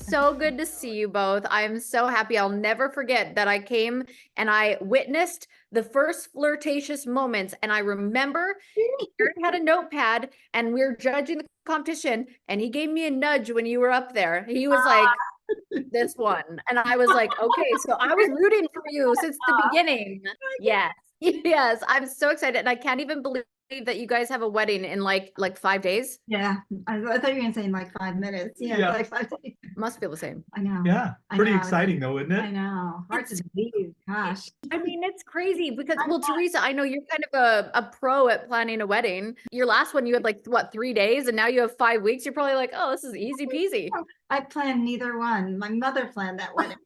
so good to see you both. I'm so happy. I'll never forget that I came and I witnessed the first flirtatious moments. And I remember Aaron had a notepad and we were judging the competition and he gave me a nudge when you were up there. He was like, this one. And I was like, okay, so I was rooting for you since the beginning. Yes. Yes. I'm so excited. And I can't even believe that you guys have a wedding in like 5 days. Yeah, I thought you were gonna say in like 5 minutes. Yeah, like 5 days. Must feel the same. I know. Yeah, I pretty know. exciting though, isn't it? I know. Hard to believe. Gosh. I mean, it's crazy because, well, Theresa, I know you're kind of a pro at planning a wedding. Your last one, you had like, what, 3 days, and now you have 5 weeks. You're probably like, oh, this is easy peasy. I planned neither one. My mother planned that wedding.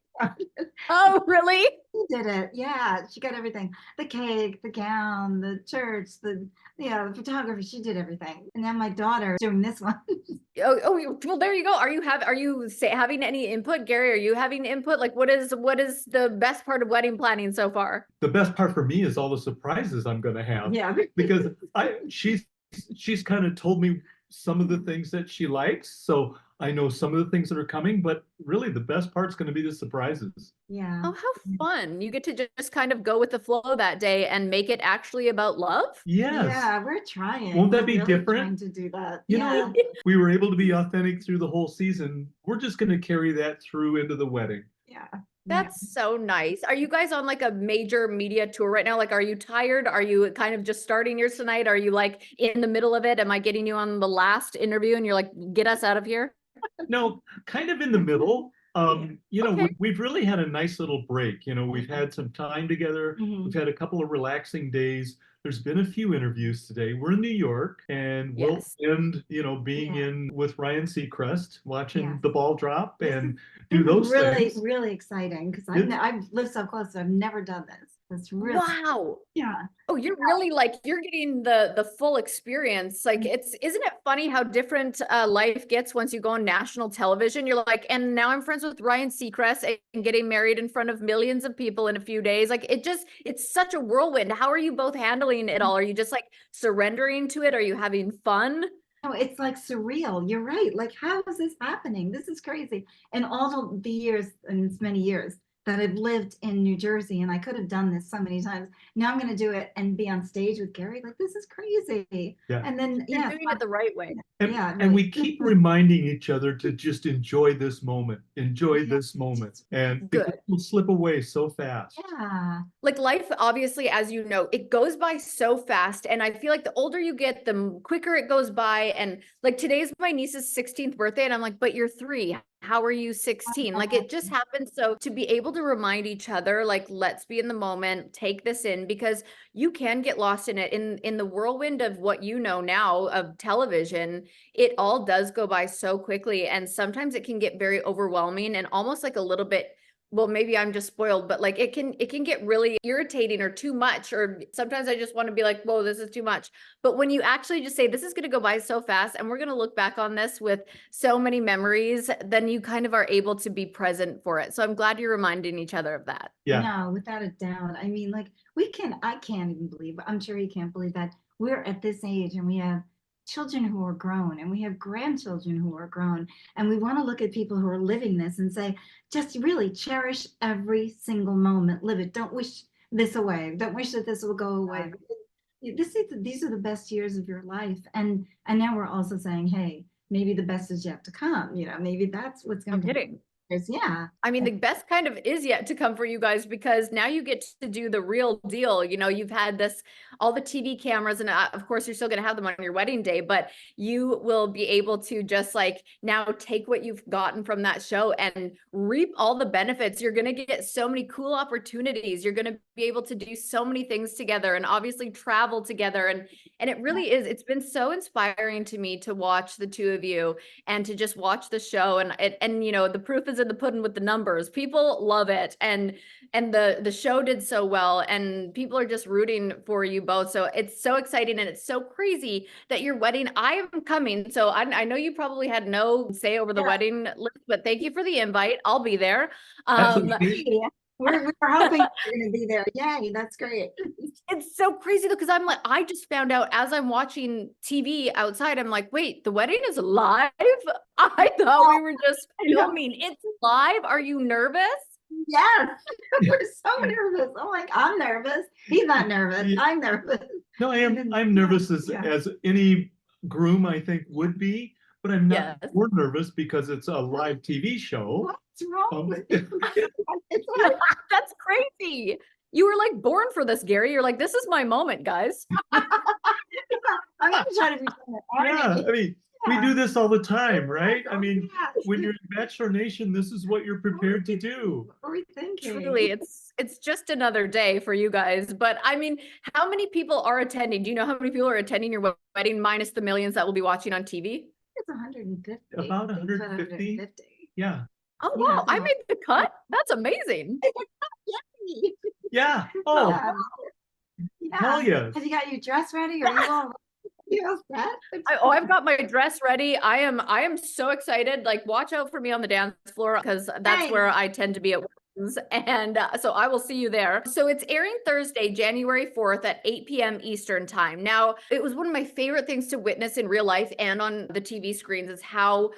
Oh, really? She did it. Yeah, she got everything. The cake, the gown, the church, the photography. She did everything. And then my daughter doing this one. Oh, well, there you go. Are you having any input, Gerry? Are you having input? Like, what is the best part of wedding planning so far? The best part for me is all the surprises I'm going to have. Yeah. Because she's kind of told me some of the things that she likes, so I know some of the things that are coming, but really the best part's going to be the surprises. Yeah. Oh, how fun. You get to just kind of go with the flow that day and make it actually about love. Yes. Yeah, we're trying. Won't that We're be really different? trying to do that. You Yeah. know, we were able to be authentic through the whole season. We're just going to carry that through into the wedding. Yeah. That's so nice. Are you guys on like a major media tour right now? Like, are you tired? Are you kind of just starting yours tonight? Are you like in the middle of it? Am I getting you on the last interview and you're like, get us out of here? No, kind of in the middle. You know, Okay. we've really had a nice little break. You know, we've had some time together. Mhm. We've had a couple of relaxing days. There's been a few interviews today. We're in New York, and we'll Yes. end, you know, being in with Ryan Seacrest, watching Yes. the ball drop This and This do those is really, things. really exciting because It- I've lived so close. So I've never done this. It's really, Wow. yeah. Oh, you're really like, you're getting the full experience. Like, isn't it funny how different life gets once you go on national television? You're like, and now I'm friends with Ryan Seacrest and getting married in front of millions of people in a few days. Like, it's such a whirlwind. How are you both handling it all? Are you just like surrendering to it? Are you having fun? No, it's like surreal. You're right. Like, how is this happening? This is crazy. And all the years, and it's many years that I've lived in New Jersey, and I could have done this so many times. Now I'm going to do it and be on stage with Gerry. Like, this is crazy. Yeah. And then, You're yeah, doing it the right way. And, yeah, and really. we keep reminding each other to just enjoy this moment, enjoy this moment. And Good. because we'll slip away so fast. Yeah. Like, life, obviously, as you know, it goes by so fast. And I feel like the older you get, the quicker it goes by. And like, today's my niece's 16th birthday. And I'm like, but you're 3. How are you 16? Like, it just happened. So to be able to remind each other, like, let's be in the moment, take this in, because you can get lost in it in the whirlwind of what you know now of television. It all does go by so quickly. And sometimes it can get very overwhelming and almost like a little bit, well, maybe I'm just spoiled, but like it can get really irritating or too much. Or sometimes I just want to be like, whoa, this is too much. But when you actually just say, this is going to go by so fast and we're going to look back on this with so many memories, then you kind of are able to be present for it. So I'm glad you're reminding each other of that. Yeah. No, without a doubt. I mean, like, I can't even believe, I'm sure you can't believe that we're at this age and we have children who are grown and we have grandchildren who are grown, and we want to look at people who are living this and say, just really cherish every single moment, live it, don't wish this away, don't wish that this will go away. These are the best years of your life, and now we're also saying, hey, maybe the best is yet to come, you know, maybe that's what's going I'm to be. kidding. Yeah. I mean, the best kind of is yet to come for you guys, because now you get to do the real deal. You know, you've had this, all the TV cameras, and of course you're still going to have them on your wedding day, but you will be able to just like now take what you've gotten from that show and reap all the benefits. You're going to get so many cool opportunities. You're going to be able to do so many things together and obviously travel together. And it really is, it's been so inspiring to me to watch the two of you and to just watch the show. And you know, the proof is in the pudding with the numbers. People love it. And the show did so well, and people are just rooting for you both. So it's so exciting, and it's so crazy that your wedding, I am coming. So I know you probably had no say over the wedding list, but thank you for the invite. I'll be there. Absolutely. we're hoping you're gonna be there. Yay, that's great. It's so crazy though, because I'm like, I just found out as I'm watching TV outside, I'm like, wait, the wedding is live? I thought we were just filming. It's live. Are you nervous? Yes, we're so nervous. I'm like, I'm nervous. He's not nervous. Yeah. I'm nervous. No, I'm nervous as any groom I think would be, but I'm not Yes. more nervous because it's a live TV show. What's wrong with you? It's like, That's crazy. You were like born for this, Gerry. You're like, this is my moment, guys. I'm gonna try to be Yeah, I mean, we do this all the time, right? I mean, yes. when you're in Bachelor Nation, this is what you're prepared to do. What are we thinking? Truly, it's just another day for you guys. But I mean, how many people are attending? Do you know how many people are attending your wedding minus the millions that will be watching on TV? It's 150. About It's 150. Yeah. Oh, Yeah, wow. I so- made the cut. That's amazing. Yeah. Oh, Yeah. hell yes. Have you got your dress ready? Are you all set? I've got my dress ready. I am so excited. Like, watch out for me on the dance floor because that's Thanks. where I tend to be at weddings. And so I will see you there. So it's airing Thursday, January 4th at 8 p.m. Eastern time. Now, it was one of my favorite things to witness in real life and on the TV screens is how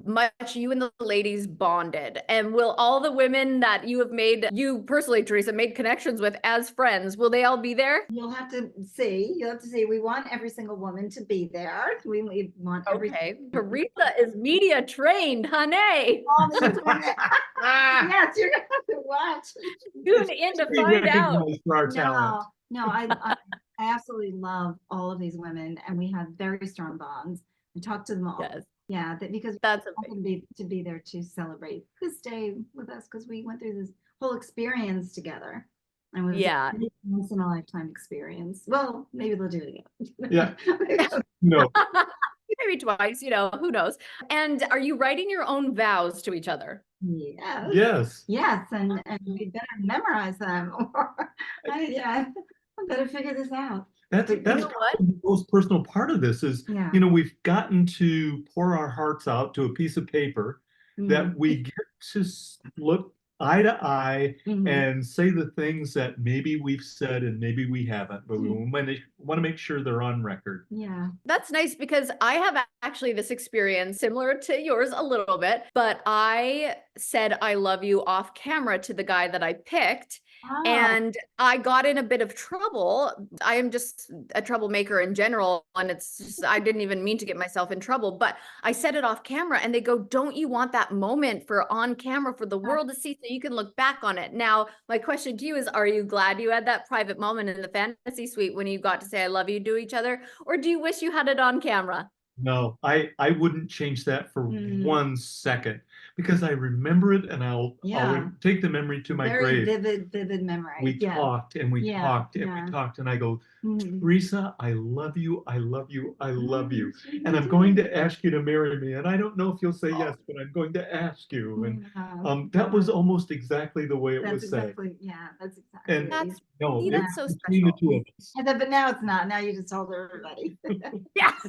much you and the ladies bonded. And will all the women that you have made, you personally, Theresa, made connections with as friends, will they all be there? You'll have to see. You'll have to see. We want every single woman to be there. We want every. Okay. Theresa is media trained, honey. All these women. Yes, you're gonna have to watch. Tune in to Be find out. recognized for our talent. No, I absolutely love all of these women, and we have very strong bonds. We talk to them all. Yes, Yeah, because that's I amazing. want them to be there to celebrate this day with us because we went through this whole experience together. And it was Yeah. a once in a lifetime experience. Well, maybe they'll do it again. Yeah. No. Maybe twice, who knows. And are you writing your own vows to each other? Yes. Yes. Yes, and we better memorize them or I better figure this out. That's You know what? the most personal part of this is, Yeah. we've gotten to pour our hearts out to a piece of paper that we get to look eye to eye Mhm. and say the things that maybe we've said and maybe we haven't, but we want to make sure they're on record. Yeah. That's nice because I have actually this experience similar to yours a little bit, but I said I love you off camera to the guy that I picked. Oh, And I got in a bit of trouble. I am just a troublemaker in general. And I didn't even mean to get myself in trouble, but I said it off camera and they go, don't you want that moment for on camera for the world to see so you can look back on it? Now, my question to you is, are you glad you had that private moment in the fantasy suite when you got to say, I love you to each other? Or do you wish you had it on camera? No, I wouldn't change that for Mm. 1 second because I remember it and I'll take the memory to my very grave. vivid memory. We Yeah. talked and we Yeah, talked and yeah. we talked and I go, Mhm. Theresa, I love you, I love you, I love you. Mhm. And I'm going to ask you to marry me. And I don't know if you'll say yes, but I'm going to ask you. And Yeah. that was almost exactly the way it That's was said. exactly, yeah, that's exactly. And That's no, See, that's so between the special. two of us. But now it's not. Now you just told everybody. Yes.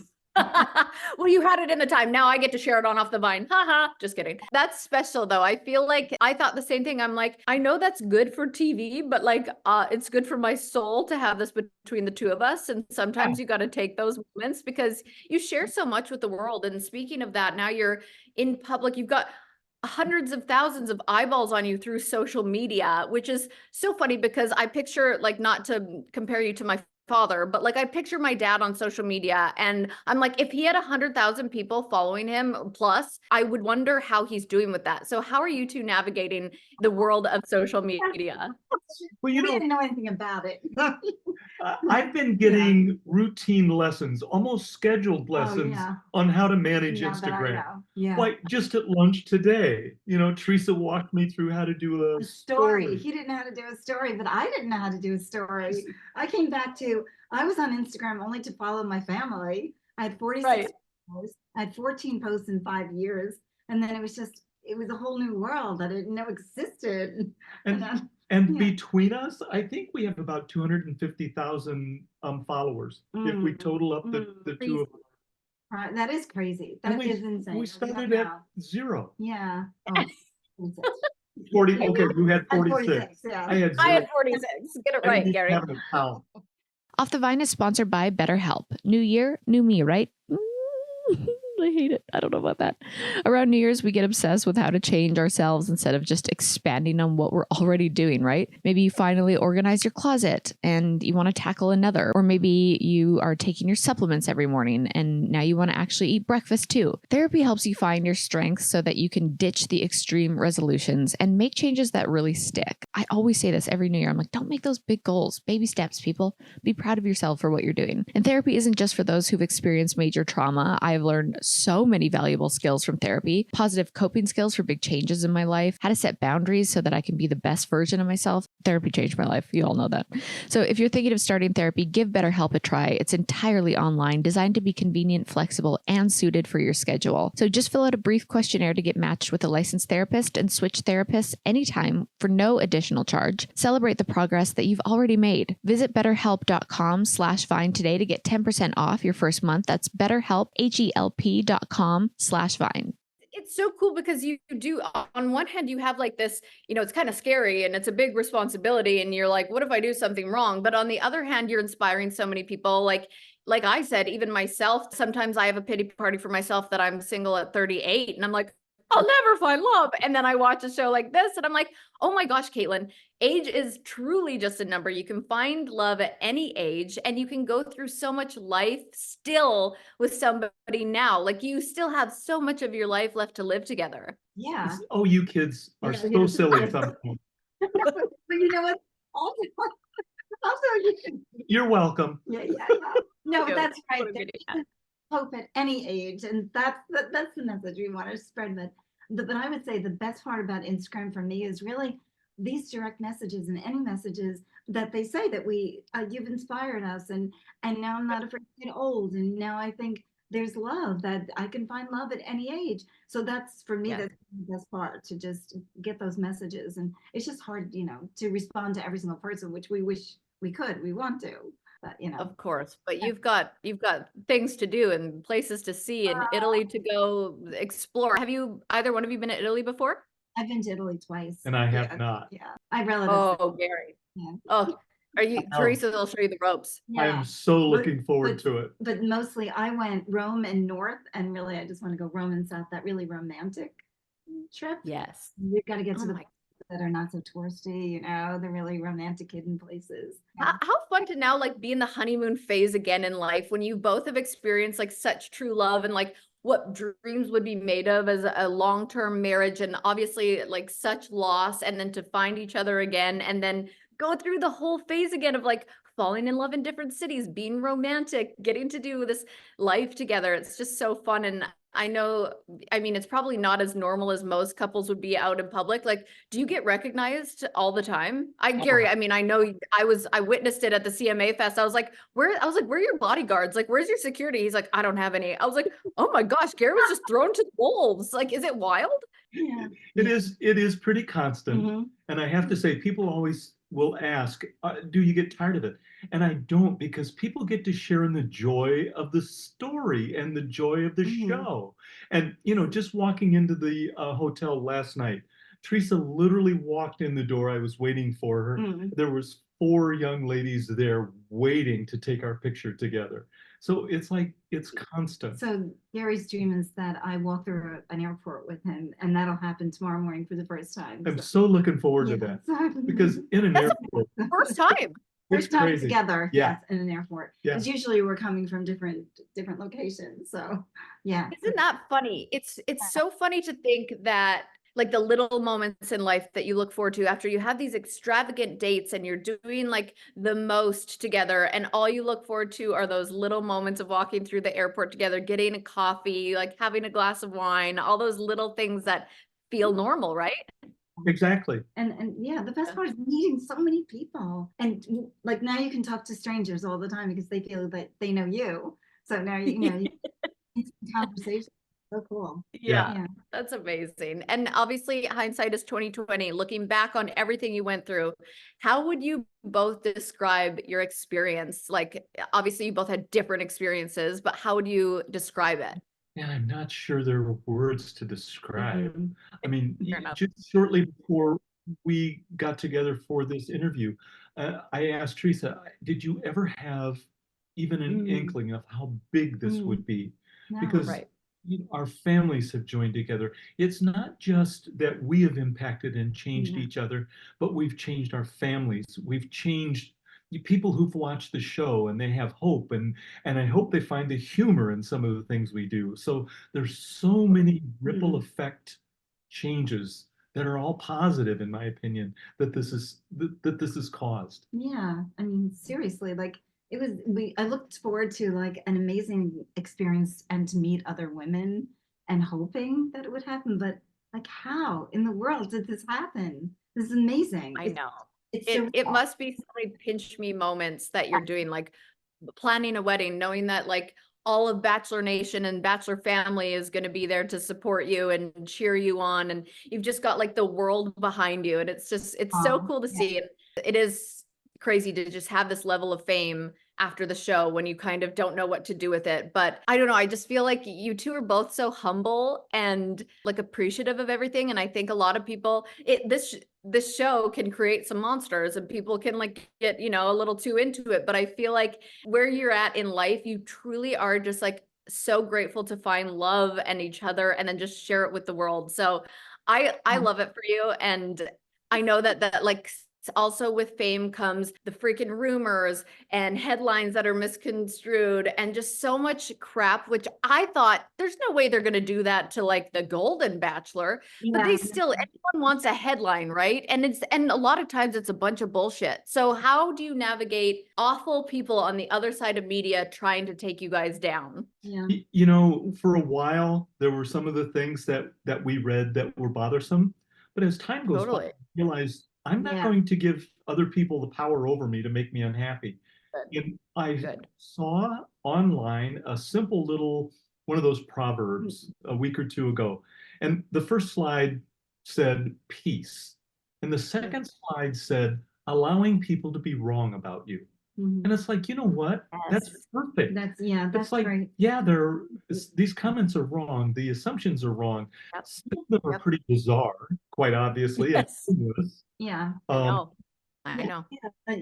Well, you had it in the time. Now I get to share it on Off the Vine. Haha. Just kidding. That's special though. I feel like I thought the same thing. I'm like, I know that's good for TV, but like it's good for my soul to have this between the two of us. And sometimes you got to take those moments because you share so much with the world. And speaking of that, now you're in public, you've got hundreds of thousands of eyeballs on you through social media, which is so funny because I picture, like, not to compare you to my father, but like I picture my dad on social media and I'm like, if he had 100,000 people following him plus, I would wonder how he's doing with that. So how are you two navigating the world of social media? Well, We didn't know anything about it. I've been getting routine lessons, almost scheduled Oh, lessons yeah. on how to manage Yeah, that I Instagram. know. Yeah. Like just at lunch today, Theresa walked me through how to do a A story. story. He didn't know how to do a story, but I didn't know how to do a story. I came back to, I was on Instagram only to follow my family. I had 46 Right. posts. I had 14 posts in 5 years. And then it was a whole new world that I didn't know existed. And then- and yeah. between us, I think we have about 250,000 followers if we total up the two of us. Right, that is crazy. And That is insane. we I did not started at know. 0. Yeah. Oh, Jesus. 40, okay, you had I'm 46. yeah. I had I had 0. 46. Get it I right, didn't Gerry. have an account. Off the Vine is sponsored by BetterHelp. New year, new me, right? I hate it. I don't know about that. Around New Year's, we get obsessed with how to change ourselves instead of just expanding on what we're already doing, right? Maybe you finally organize your closet and you want to tackle another. Or maybe you are taking your supplements every morning and now you want to actually eat breakfast too. Therapy helps you find your strengths so that you can ditch the extreme resolutions and make changes that really stick. I always say this every New Year. I'm like, don't make those big goals. Baby steps, people. Be proud of yourself for what you're doing. And therapy isn't just for those who've experienced major trauma. I've learned so many valuable skills from therapy, positive coping skills for big changes in my life, how to set boundaries so that I can be the best version of myself. Therapy changed my life. You all know that. So if you're thinking of starting therapy, give BetterHelp a try. It's entirely online, designed to be convenient, flexible, and suited for your schedule. So just fill out a brief questionnaire to get matched with a licensed therapist and switch therapists anytime for no additional charge. Celebrate the progress that you've already made. Visit betterhelp.com/Vine today to get 10% off your first month. That's BetterHelp, HELP.com/Vine. It's so cool because you do, on one hand, you have like this, it's kind of scary and it's a big responsibility and you're like, what if I do something wrong? But on the other hand, you're inspiring so many people. Like I said, even myself, sometimes I have a pity party for myself that I'm single at 38 and I'm like, I'll never find love. And then I watch a show like this and I'm like, oh my gosh, Kaitlyn, age is truly just a number. You can find love at any age and you can go through so much life still with somebody now. Like you still have so much of your life left to live together. Yeah. Oh, you kids are Yeah, so yeah. silly sometimes. But you know what? Also, you can, You're welcome. yeah. No, Yo, that's right. what a good There's hope at any age, and that's the message we want to spread. But I would say the best part about Instagram for me is really these direct messages and any messages that they say that you've inspired us, and now I'm not afraid to get old, and now I think there's love, that I can find love at any age. So that's for me, Yeah. that's the best part, to just get those messages. And it's just hard, to respond to every single person, which we wish we could, we want to, but Of course, but you've got things to do and places to see and Italy to go explore. Have either one of you been to Italy before? I've been to Italy twice. And I have Yeah, not. Yeah, I have relatives. Oh, Gary. Yeah. Oh, are you, Oh. Theresa, they'll show you the ropes. I am so looking forward but- to it. But mostly I went Rome and North, and really I just want to go Rome and South, that really romantic trip. Yes. We've got to get Oh to the my- that are not so touristy, the really romantic hidden places. How fun to now be in the honeymoon phase again in life when you both have experienced such true love and what dreams would be made of as a long-term marriage and obviously such loss, and then to find each other again and then go through the whole phase again of falling in love in different cities, being romantic, getting to do this life together. It's just so fun. And I know, it's probably not as normal as most couples would be out in public. Do you get recognized all the time? Gerry, I know I witnessed it at the CMA Fest. I was like, where are your bodyguards? Where's your security? He's like, I don't have any. I was like, oh my gosh, Gerry was just thrown to the wolves. Is it wild? Yeah. It is pretty constant. Mhm. And I have to say, people always will ask, do you get tired of it? And I don't, because people get to share in the joy of the story and the joy of the show. And, just walking into the hotel last night, Theresa literally walked in the door. I was waiting for her. There was 4 young ladies there waiting to take our picture together. So it's constant. So Gary's dream is that I walk through an airport with him, and that'll happen tomorrow morning for the first time. I'm so looking forward to that, because in an airport, First time. First time crazy. together, Yeah. yes, in an airport. Yeah. Because usually we're coming from different locations. So yeah. Isn't that funny? It's so funny to think that the little moments in life that you look forward to after you have these extravagant dates and you're doing the most together, and all you look forward to are those little moments of walking through the airport together, getting a coffee, having a glass of wine, all those little things that feel normal, right? Exactly. And yeah, the best part is meeting so many people. And now you can talk to strangers all the time because they feel that they know you. So now you it's a conversation. So cool. Yeah, that's amazing. And obviously hindsight is 2020. Looking back on everything you went through, how would you both describe your experience? Obviously you both had different experiences, but how would you describe it? And I'm not sure there are words to describe. Mhm. I mean, Fair enough. just shortly before we got together for this interview, I asked Theresa, did you ever have even an Mm. inkling of how big this Mm. would be? No. Because Right. our families have joined together. It's not just that we have impacted and changed Yeah. each other, but we've changed our families. We've changed people who've watched the show and they have hope, and I hope they find the humor in some of the things we do. So there's so many ripple effect changes that are all positive, in my opinion, that this is caused. Yeah, I mean, seriously, like I looked forward to like an amazing experience and to meet other women and hoping that it would happen, but like how in the world did this happen? This is amazing. I know. It's It surreal. must be so many pinch me moments that you're doing, like planning a wedding, knowing that like all of Bachelor Nation and Bachelor family is going to be there to support you and cheer you on. And you've just got like the world behind you. And it's so cool to Yeah. see. And it is crazy to just have this level of fame after the show when you kind of don't know what to do with it. But I don't know. I just feel like you two are both so humble and like appreciative of everything. And I think a lot of people, this show can create some monsters and people can like get, a little too into it. But I feel like where you're at in life, you truly are just like so grateful to find love and each other and then just share it with the world. So I love it for you. And I know that like also with fame comes the freaking rumors and headlines that are misconstrued and just so much crap, which I thought there's no way they're going to do that to like the Golden Bachelor, but they still, everyone wants a headline, right? And a lot of times it's a bunch of bullshit. So how do you navigate awful people on the other side of media trying to take you guys down? Yeah. For a while, there were some of the things that we read that were bothersome, but as time goes by, Totally. I realized I'm not Yeah. going to give other people the power over me to make me unhappy. Good. And I Good. saw online a simple little one of those proverbs a week or two ago, and the first slide said peace, and the second slide said allowing people to be wrong about you. Mhm. And it's like, you know what? That's Yes. perfect. That's It's like, right. yeah, these comments are wrong. The assumptions are wrong. Yep. Some of them are Yep. pretty bizarre, quite obviously. and Yes. humorous. Yeah. I Um, know. I know.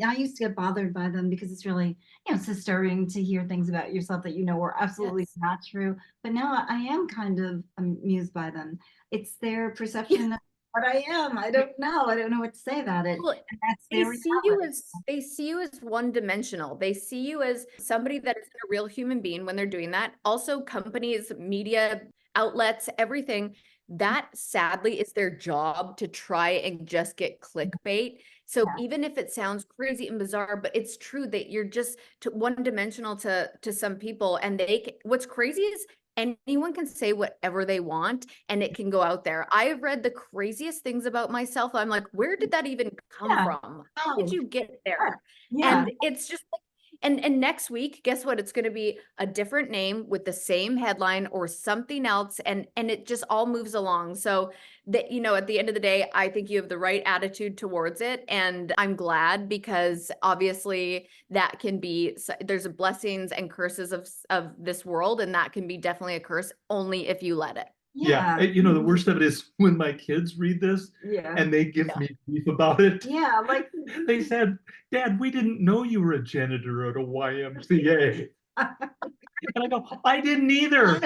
I used to get bothered by them because it's really, it's disturbing to hear things about yourself that were absolutely Yes. not true. But now I am kind of amused by them. It's their perception of what I am. I don't know. I don't know what to say about it. Well, And that's they their see you reality. as they see you as one dimensional. They see you as somebody that isn't a real human being when they're doing that. Also, companies, media outlets, everything that sadly is their job to try and just get clickbait. So Yeah. even if it sounds crazy and bizarre, but it's true that you're just one dimensional to some people, and what's crazy is anyone can say whatever they want and it can go out there. I have read the craziest things about myself. I'm like, where did that even come Yeah. from? How did you get there? Yeah. And it's just like, and next week, guess what? It's going to be a different name with the same headline or something else. And it just all moves along. So that, at the end of the day, I think you have the right attitude towards it. And I'm glad because obviously that can be, there's blessings and curses of this world. And that can be definitely a curse only if you let it. Yeah. The worst of it is when my kids read this Yeah. and they give Yeah. me grief about it. Yeah. Like, They said, Dad, we didn't know you were a janitor at a YMCA. And I go, I didn't either.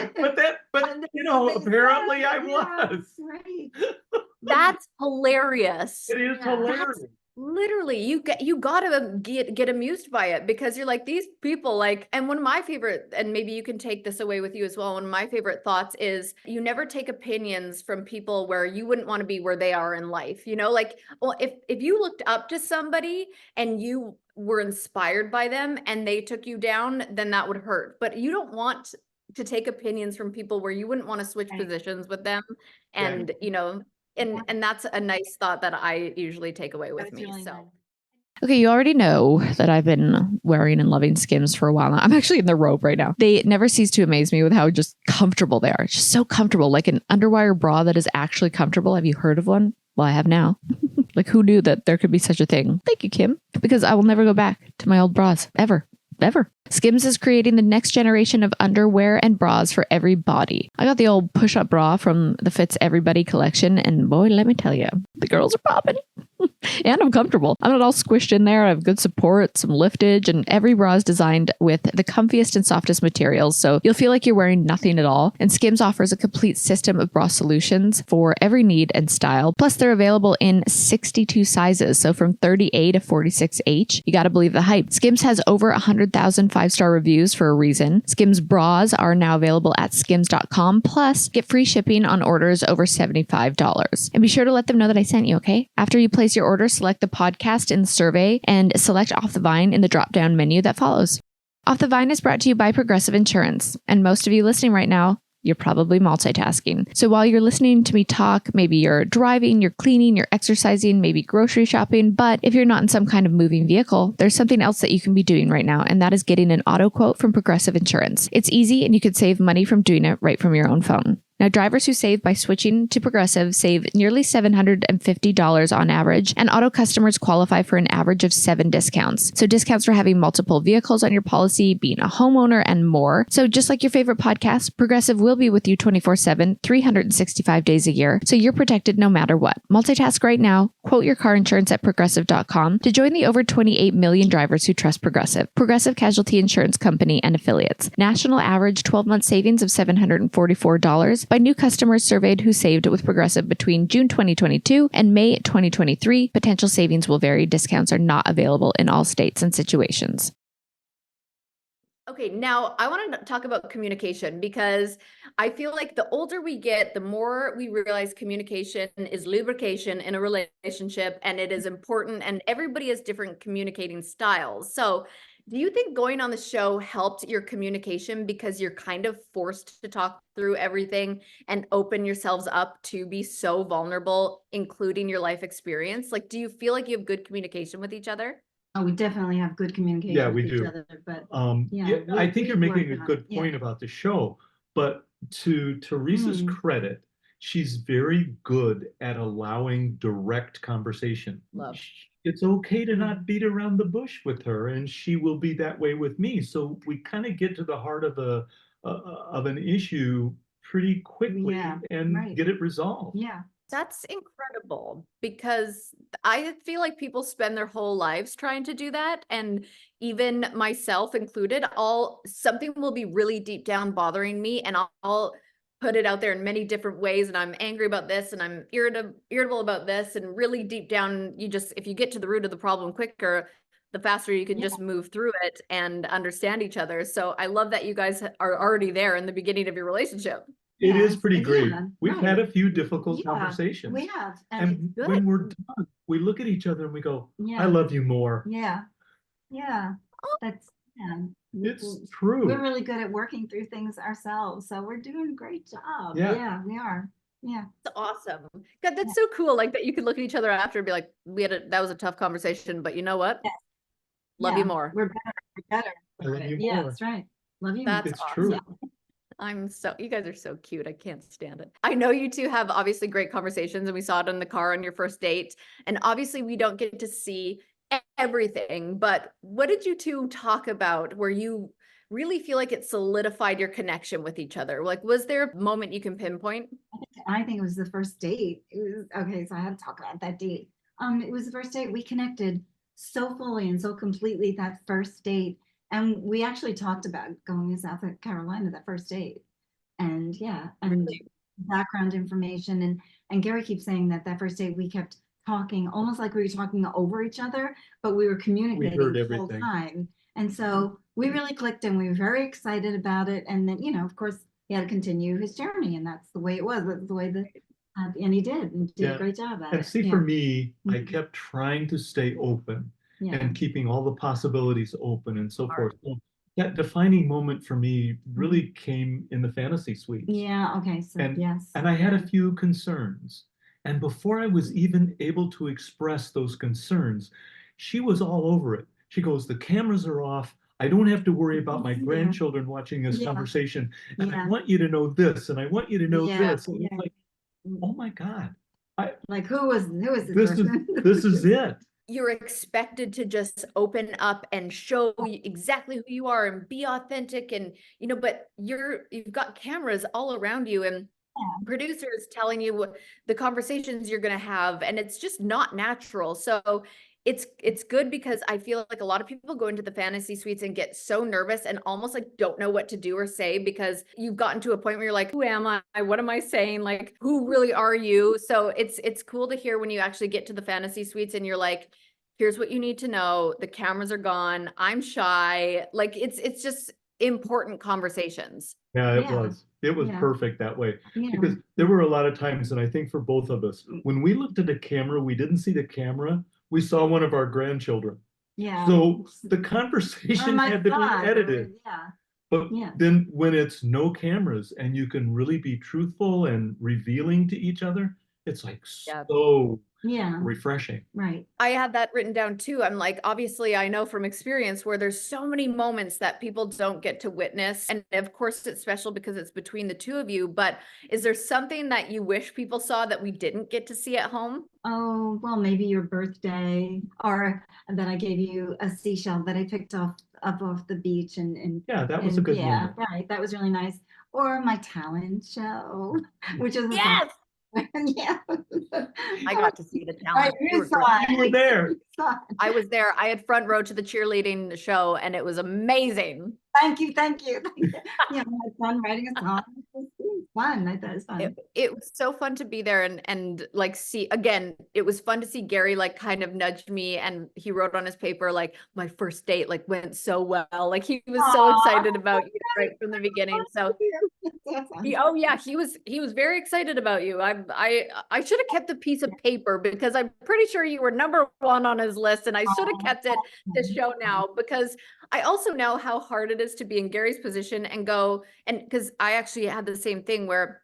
But apparently I was. Right. That's hilarious. It is Yeah. hilarious. Literally, you gotta get amused by it because you're like these people like, and one of my favorite, and maybe you can take this away with you as well. One of my favorite thoughts is you never take opinions from people where you wouldn't want to be where they are in life. Like, well, if you looked up to somebody and you were inspired by them and they took you down, then that would hurt. But you don't want to take opinions from people where you wouldn't want to switch Right. positions with them, Right. and and that's a nice thought that I usually take away with That's me. really So nice. Okay, you already know that I've been wearing and loving Skims for a while now. I'm actually in the robe right now. They never cease to amaze me with how just comfortable they are. It's just so comfortable, like an underwire bra that is actually comfortable. Have you heard of one? Well, I have now. Like, who knew that there could be such a thing? Thank you, Kim. Because I will never go back to my old bras, ever. ever. Skims is creating the next generation of underwear and bras for every body. I got the old push-up bra from the Fits Everybody collection, and boy, let me tell you, the girls are popping. And I'm comfortable. I'm not all squished in there. I have good support, some liftage, and every bra is designed with the comfiest and softest materials, so you'll feel like you're wearing nothing at all. And Skims offers a complete system of bra solutions for every need and style. Plus, they're available in 62 sizes, so from 30A to 46H. You gotta believe the hype. Skims has over 100,000 5-star reviews for a reason. Skims bras are now available at skims.com. Plus, get free shipping on orders over $75. And be sure to let them know that I sent you, okay? After you place your order, select the podcast in the survey and select Off the Vine in the drop-down menu that follows. Off the Vine is brought to you by Progressive Insurance. And most of you listening right now, you're probably multitasking. So while you're listening to me talk, maybe you're driving, you're cleaning, you're exercising, maybe grocery shopping. But if you're not in some kind of moving vehicle, there's something else that you can be doing right now, and that is getting an auto quote from Progressive Insurance. It's easy, and you could save money from doing it right from your own phone. Now, drivers who save by switching to Progressive save nearly $750 on average, and auto customers qualify for an average of 7 discounts. So discounts for having multiple vehicles on your policy, being a homeowner, and more. So just like your favorite podcast, Progressive will be with you 24/7, 365 days a year, so you're protected no matter what. Multitask right now. Quote your car insurance at Progressive.com to join the over 28 million drivers who trust Progressive. Progressive Casualty Insurance Company and Affiliates. National average 12-month savings of $744 by new customers surveyed who saved with Progressive between June 2022 and May 2023. Potential savings will vary. Discounts are not available in all states and situations. Okay, now I want to talk about communication, because I feel like the older we get, the more we realize communication is lubrication in a relationship, and it is important, and everybody has different communicating styles. So do you think going on the show helped your communication because you're kind of forced to talk through everything and open yourselves up to be so vulnerable, including your life experience? Like, do you feel like you have good communication with each other? Oh, we definitely have good communication Yeah, with we each do. other, but Yeah, I think you're making a worked on good it. point about the show, but to Theresa's credit, she's very good at allowing direct conversation. Love. It's okay to not beat around the bush with her, and she will be that way with me. So we kind of get to the heart of an issue pretty quickly and right. get it resolved. Yeah. That's incredible, because I feel like people spend their whole lives trying to do that. And even myself included, something will be really deep down bothering me, and I'll put it out there in many different ways. And I'm angry about this, and I'm irritable about this. And really deep down, if you get to the root of the problem quicker, the faster you can just move through it and understand each other. So I love that you guys are already there in the beginning of your relationship. It is pretty great. Yeah, We've right. had a few difficult conversations. We have. And good. when we're done, we look at each other and we go, Yeah. I love you more. Yeah. That's It's true. We're really good at working through things ourselves, so we're doing a great job. Yeah. Yeah, we are. Yeah. That's awesome. God, that's so cool. Like that you could look at each other after and be like, that was a tough conversation, but you know what? Yes. Love you more. We're better. I love you Yeah, more. that's right. Love you That's more. It's awesome. true. You guys are so cute. I can't stand it. I know you two have obviously great conversations, and we saw it in the car on your first date. And obviously we don't get to see everything, but what did you two talk about where you really feel like it solidified your connection with each other? Like, was there a moment you can pinpoint? I think it was the first date. It was okay, so I had to talk about that date. It was the first date. We connected so fully and so completely that first date. And we actually talked about going to South Carolina that first date. And and background information. And Gerry keeps saying that first date we kept talking almost like we were talking over each other, but we were communicating the whole time. And so we really clicked, and we were very excited about it. And then, of course, he had to continue his journey, and that's the way it was. That's the way that, and he did a great job at it. And see, for me, I kept trying to stay open and keeping all the possibilities open and so forth. So that defining moment for me really came in the fantasy suite. Yeah. Okay. So and I had a few concerns. And before I was even able to express those concerns, she was all over it. She goes, the cameras are off. I don't have to worry about my grandchildren watching this conversation. And I want you to know this, and I want you to know this. And it's like, oh my God. Like who was this person? This is it. you're expected to just open up and show exactly who you are and be authentic, and but you've got cameras all around you and producers telling you what the conversations you're going to have, and it's just not natural. So it's good, because I feel like a lot of people go into the fantasy suites and get so nervous and almost like don't know what to do or say, because you've gotten to a point where you're like, who am I? What am I saying? Like, who really are you? So it's cool to hear when you actually get to the fantasy suites and you're like, here's what you need to know. The cameras are gone. I'm shy. Like, it's just important conversations. Yeah, it Yeah. was. It was Yeah. perfect that way. Yeah. Because there were a lot of times, and I think for both of us, when we looked at a camera, we didn't see the camera, we saw one of our grandchildren. Yeah. So the Or conversation my had to son, be edited. Yeah. But Yeah. then when it's no cameras and you can really be truthful and revealing to each other, it's like Yeah. so Yeah. refreshing. Right. I had that written down too. I'm like, obviously, I know from experience where there's so many moments that people don't get to witness. And of course, it's special because it's between the two of you. But is there something that you wish people saw that we didn't get to see at home? Oh, well, maybe your birthday, or that I gave you a seashell that I picked up off the beach, and Yeah, that was a good yeah, moment. right. That was really nice. Or my talent show, which is Yes, yeah. I got to see the Right, talent. You you were saw great. it. You were there. You saw it. I was there. I had front row to the cheerleading show, and it was amazing. Thank you, thank you, thank you. Yeah, my son writing a song. It was fun. I thought it was fun. It was so fun to be there and like see again. It was fun to see Gerry like kind of nudged me, and he wrote on his paper like, my first date like went so well. Like, he was so Aw. excited about you right from the beginning. So That's awesome. oh yeah, he was very excited about you. I should have kept a piece of paper, because I'm pretty sure you were number one on his list, and I should have kept it to show now, because I also know how hard it is to be in Gerry's position and go, and because I actually had the same thing where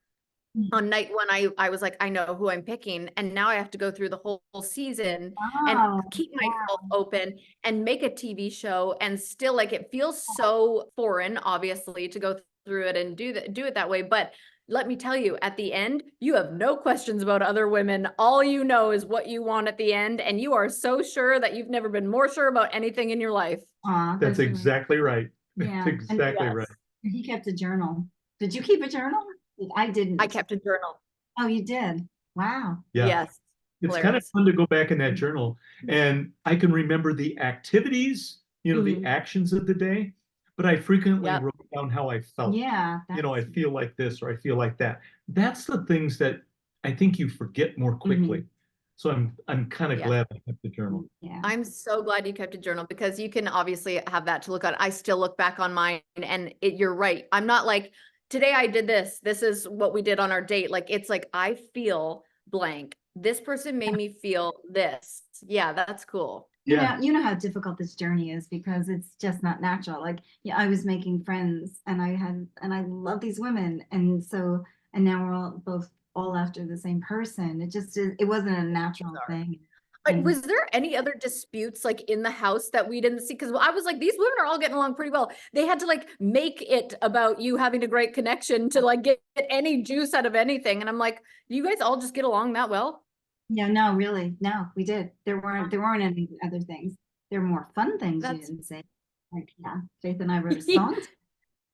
on night one I was like, I know who I'm picking, and now I have to go through the whole season and Wow. keep myself open and make a TV show, and still like it feels so foreign, obviously, to go through it and do it that way. But let me tell you, at the end, you have no questions about other women. All you know is what you want at the end, and you are so sure that you've never been more sure about anything in your life. Aw, That's really- exactly right. Yeah, That's and exactly yes. right. He kept a journal. Did you keep a journal? I didn't. I kept a journal. Oh, you did? Wow. Yeah. Yes. It's kind of Hilarious. fun to go back in that journal, and I can remember the activities, the actions of the day, but I frequently Yep. wrote down how I felt. Yeah. I feel like this or I feel like that. That's the things that I think you forget more quickly. So I'm kind of Yeah. glad I kept the journal. Yeah. I'm so glad you kept a journal, because you can obviously have that to look at. I still look back on mine, and you're right. I'm not like, today I did this. This is what we did on our date. Like, it's like, I feel blank. This person made me feel this. Yeah, that's cool. Yeah. You know how difficult this journey is, because it's just not natural. Like, yeah, I was making friends, and I love these women, and now we're all after the same person. It wasn't a natural thing. Was there any other disputes like in the house that we didn't see? Because I was like, these women are all getting along pretty well. They had to like make it about you having a great connection to like get any juice out of anything. And I'm like, you guys all just get along that well? Yeah, no, really, no, we did. There weren't any other things. There were more fun things you That's- didn't say. Like, yeah, Faith and I wrote a song. It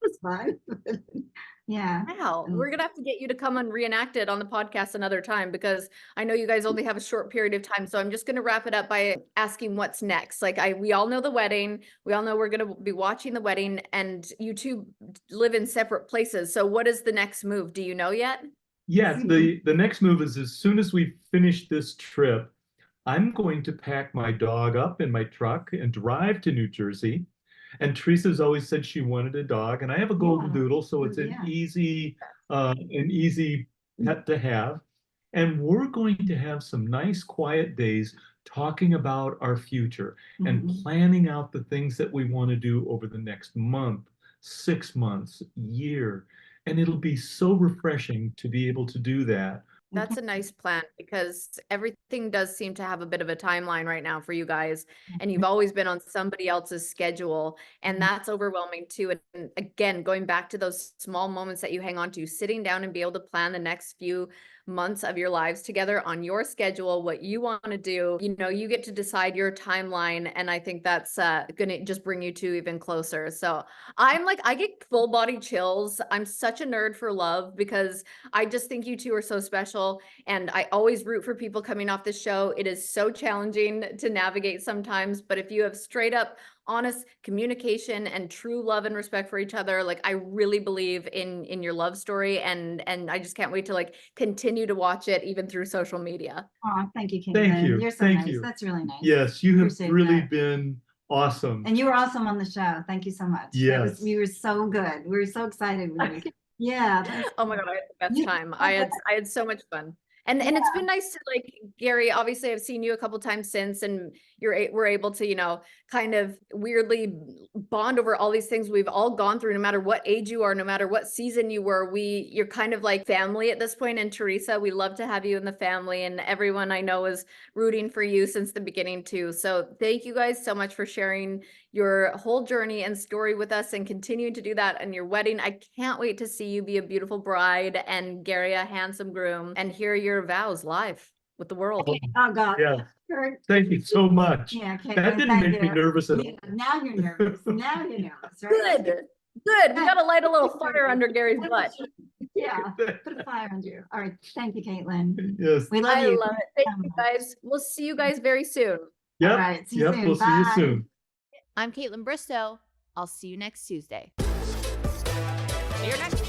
was fun. Yeah. Wow, we're gonna have to get you to come and reenact it on the podcast another time, because I know you guys only have a short period of time. So I'm just gonna wrap it up by asking what's next. Like, we all know the wedding. We all know we're gonna be watching the wedding, and you two live in separate places. So what is the next move? Do you know yet? Yeah, the next move is, as soon as we finish this trip, I'm going to pack my dog up in my truck and drive to New Jersey. And Teresa's always said she wanted a dog, and I have a golden Yeah. doodle, so it's Yeah. an easy pet to have. And we're going to have some nice quiet days talking about our future and planning out the things that we want to do over the next month, 6 months, year. And it'll be so refreshing to be able to do that. That's a nice plan, because everything does seem to have a bit of a timeline right now for you guys, and you've always been on somebody else's schedule, and that's overwhelming too. And again, going back to those small moments that you hang on to, sitting down and be able to plan the next few months of your lives together on your schedule, what you want to do. You know, you get to decide your timeline. And I think that's going to just bring you two even closer. So I'm like, I get full body chills. I'm such a nerd for love because I just think you two are so special. And I always root for people coming off this show. It is so challenging to navigate sometimes, but if you have straight up honest communication and true love and respect for each other, like I really believe in your love story, and I just can't wait to like continue to watch it even through social media. Oh, thank you, Kaitlyn. Thank you. You're so Thank nice. you. That's really nice. Yes, you have Appreciate really that. been awesome. And you were awesome on the show. Thank you so much. Yes. You were so good. We were so excited with you. Yeah. Oh my God, I had the best You- time. I had so much fun. And it's been nice to like, Gerry, obviously I've seen you a couple times since, and we're able to, you know, kind of weirdly bond over all these things we've all gone through, no matter what age you are, no matter what season you were, you're kind of like family at this point. And Theresa, we love to have you in the family, and everyone I know is rooting for you since the beginning too. So thank you guys so much for sharing your whole journey and story with us, and continuing to do that in your wedding. I can't wait to see you be a beautiful bride and Gerry a handsome groom, and hear your vows live with the world. Oh God. Yeah. Sure. Thank you so much. Yeah, Kaitlyn, That didn't thank make me you. nervous at all. Yeah, now you're nervous. Now you're nervous, right? Good. We gotta light a little fire under Gary's butt. Yeah. Put a fire under you. All right. Thank you, Kaitlyn. Yes. We love I you. love it. Thank you guys. We'll see you guys very soon. Yep. All right. See you Yep. soon. We'll see you Bye. soon. I'm Kaitlyn Bristowe. I'll see you next Tuesday. See you next